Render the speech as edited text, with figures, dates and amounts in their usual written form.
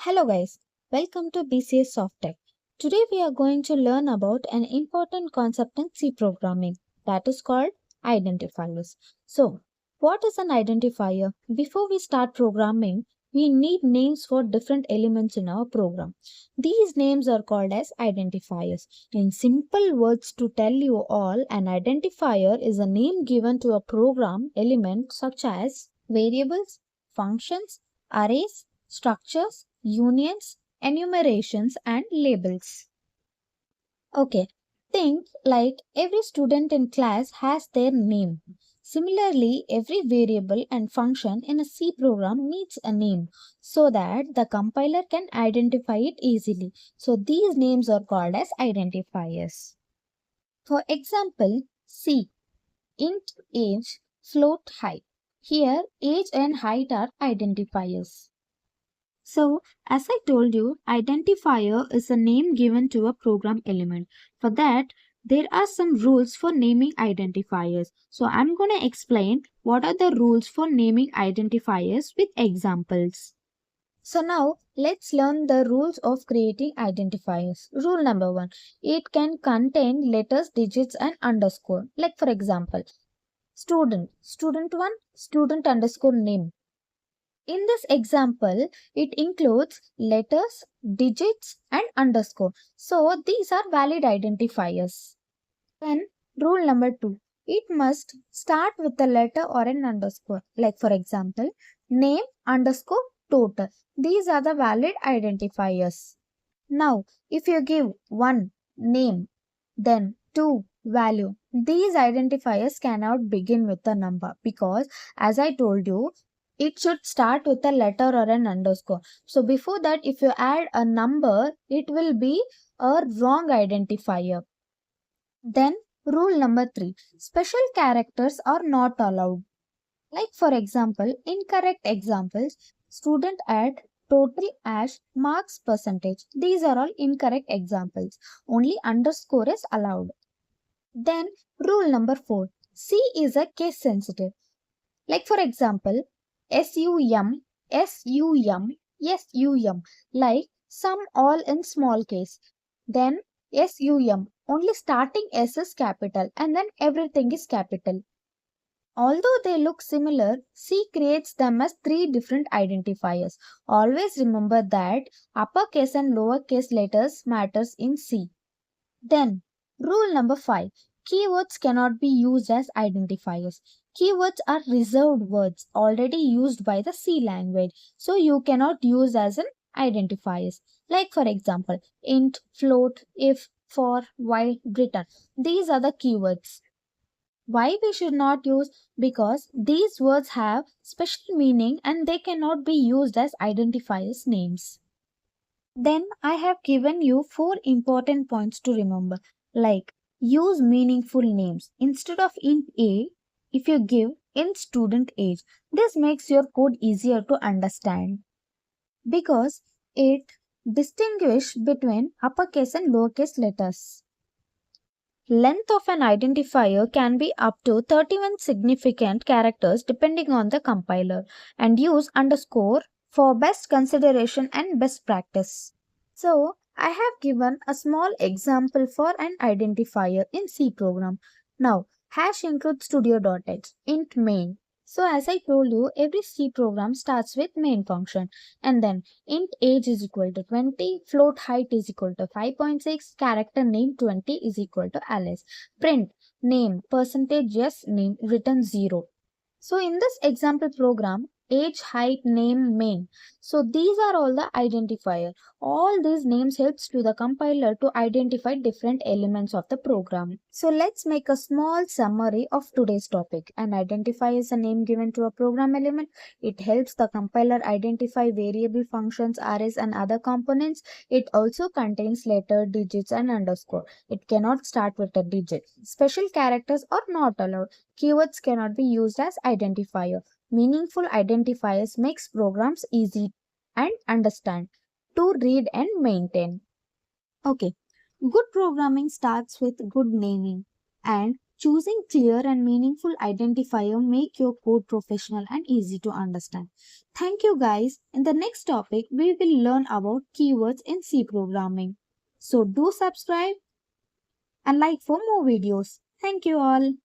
Hello guys, welcome to BCS Soft Tech. Today we are going to learn about an important concept in C programming that is called identifiers. So, what is an identifier? Before we start programming, we need names for different elements in our program. These names are called as identifiers. In simple words to tell you all, an identifier is a name given to a program element such as variables, functions, arrays, structures, unions, enumerations, and labels. Okay, think like every student in class has their name. Similarly, every variable and function in a C program needs a name so that the compiler can identify it easily. So these names are called as identifiers. For example, C, int age, float height. Here, age and height are identifiers. So, as I told you, identifier is a name given to a program element. For that, there are some rules for naming identifiers. So, I'm going to explain what are the rules for naming identifiers with examples. So, now let's learn the rules of creating identifiers. Rule number 1. It can contain letters, digits, and underscore. Like for example, student 1, student underscore name. In this example, it includes letters, digits, and underscore. So these are valid identifiers. Then rule number 2. It must start with a letter or an underscore. Like for example, name underscore total. These are the valid identifiers. Now, if you give 1 name, then 2 value, these identifiers cannot begin with a number because as I told you, it should start with a letter or an underscore. So before that, if you add a number, it will be a wrong identifier. Then rule number 3, special characters are not allowed. Like for example, incorrect examples, student at, total as, marks percentage. These are all incorrect examples. Only underscore is allowed. Then rule number 4, C is a case sensitive. Like for example, SUM, SUM, SUM, like sum all in small case. Then SUM, only starting S is capital and then everything is capital. Although they look similar, C creates them as 3 different identifiers. Always remember that uppercase and lowercase letters matters in C. Then, rule number 5. Keywords cannot be used as identifiers. Keywords are reserved words already used by the C language. So, you cannot use as an identifiers. Like for example, int, float, if, for, while, return. These are the keywords. Why we should not use? Because these words have special meaning and they cannot be used as identifiers names. Then I have given you 4 important points to remember, like use meaningful names. Instead of int A, if you give int student age, this makes your code easier to understand because it distinguishes between uppercase and lowercase letters. Length of an identifier can be up to 31 significant characters depending on the compiler, and use underscore for best consideration and best practice. So, I have given a small example for an identifier in C program. Now, hash include studio.h, int main. So, as I told you, every C program starts with main function and then int age is equal to 20, float height is equal to 5.6, character name 20 is equal to Alice. Print name percentage yes name return 0. So in this example program, age, height, name, main. So these are all the identifier. All these names helps to the compiler to identify different elements of the program. So let's make a small summary of today's topic. An identifier is a name given to a program element. It helps the compiler identify variable functions, arrays and other components. It also contains letter, digits and underscore. It cannot start with a digit. Special characters are not allowed. Keywords cannot be used as identifier. Meaningful identifiers makes programs easy and understand to read and maintain. Okay, good programming starts with good naming and Choosing clear and meaningful identifier make your code professional and easy to understand. Thank you guys. In the next topic, we will learn about keywords in C programming. So do subscribe and like for more videos. Thank you all.